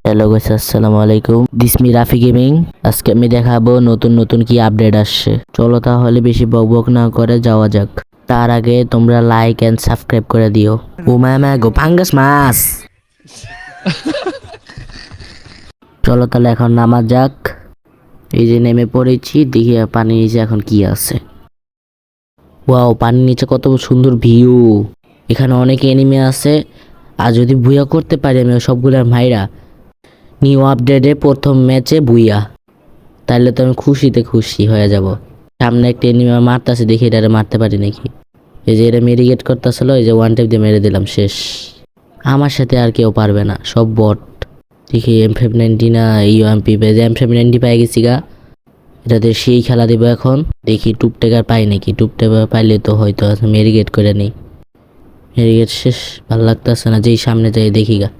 Hello guys, আসসালামু আলাইকুম। দিসমি Rafi gaming. আজকে আমি দেখাবো নতুন নতুন কি আপডেট আসছে। চলো তাহলে বেশি বকবক না করে যাওয়া যাক। তার আগে তোমরা লাইক এন্ড সাবস্ক্রাইব করে দিও। ও মামা গো ফাঙ্গাস মাছ। চলো তাহলে এখন নামা যাক। এই যে নেমে পড়েছি, দেখি পানির নিচে এখন কি আছে। ওয়াও, পানির নিচে কত সুন্দর ভিউ। এখানে অনেক এনিমে আছে। আর যদি বুয়া করতে পারি আমি সবগুলোর মাইরা নিউ আপডেটে প্রথম ম্যাচে বুইয়া, তাহলে তো আমি খুশিতে খুশি হয়ে যাব। সামনে একটা এনিমে মারতেছে, দেখি এটারে মারতে পারি নাকি। এই যে এটা মেরিগেট করতেছিল, এই যে ওয়ান টেপ দিয়ে মেরে দিলাম, শেষ। আমার সাথে আর কেউ পারবে না, সব বট। দেখি M590 না UMP, M590 পাই গেছি গা। এটাতে সেই খেলা দিব এখন। দেখি টুপটেকার পাই নাকি, টুপটেকার পাইলে তো হয়তো মেরিগেট করে নেই। মেরিগেট শেষ, ভালো লাগতেছে না। যেই সামনে যাই দেখি গা,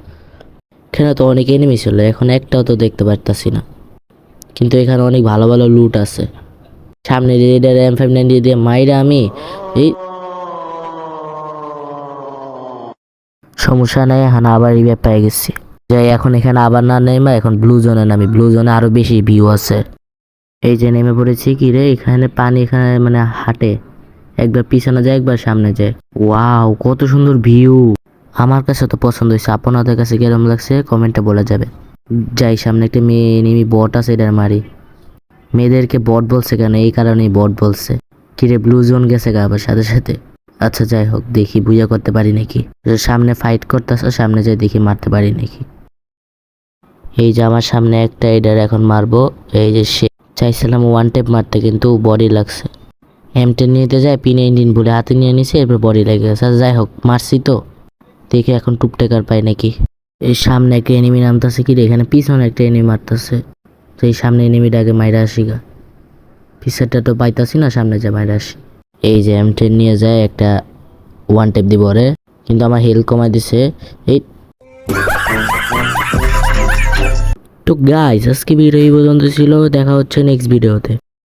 এখানে তো অনেক এনিমি ছিল, এখন একটাও তো দেখতে পারতাছি না। কিন্তু এখানে অনেক ভালো ভালো লুট আছে। সামনে রেডার M590 দিয়ে মাইরা আমি এই সমস্যা নাই, এখন আবার রিভাইভ পেয়ে গেছি। যাই এখন এখানে আবার না নেমা এখন ব্লু জোনে নামি। ব্লু জোনে আরো বেশি ভিউ আছে। এই যে নেমে পড়েছি। কি রে, এখানে পানি এখানে মানে হাঁটে, একবার পিছনে যায় একবার সামনে যায়। ওয়াও, কত সুন্দর ভিউ। আমার কাছে তো পছন্দ হয়েছে। আপনাদের কাছে কিরকম লাগছে কমেন্টে বলে যাবে। যাই সামনে একটা মেয়ে এনিমি বট আছে, এটার মারি। মেয়েদেরকে বট বলছে কেন, এই কারণেই বট বলছে। কিরে, ব্লু জোন গেছে গা আবার সাথে সাথে। আচ্ছা যাই হোক, দেখি বুঝা করতে পারি নাকি। সামনে ফাইট করতেছে, সামনে যাই দেখি মারতে পারি নাকি। এই যে আমার সামনে একটা, এটার এখন মারবো। এই যে সে চাইছিলাম ওয়ান টেপ মারতে, কিন্তু বডি লাগছে। M10 নিতে যায়, P19 বলে হাতে নিয়ে নিছে, এরপর বডি লেগে গেছে। আচ্ছা যাই হোক, মারছি তো, দেখি এখন টুপটেকার পাই নাকি। এই সামনে একটা এনিমি নামতেছে। কি রে, এখানে পিছনে একটা এনিমি মারতেছে। তো এই সামনে এনিমিটাকে মাইরা আসি গা। পিছেরটা তো পাইতাছি না, সামনে যে মাইরা আসি। এই যে M10 নিয়ে যায়, একটা ওয়ান টেপ দিব রে, কিন্তু আমার হেলথ কমাই দিছে। এই তো গাইস, আজকে ভিডিও এই পর্যন্ত ছিল। দেখা হচ্ছে নেক্সট ভিডিওতে।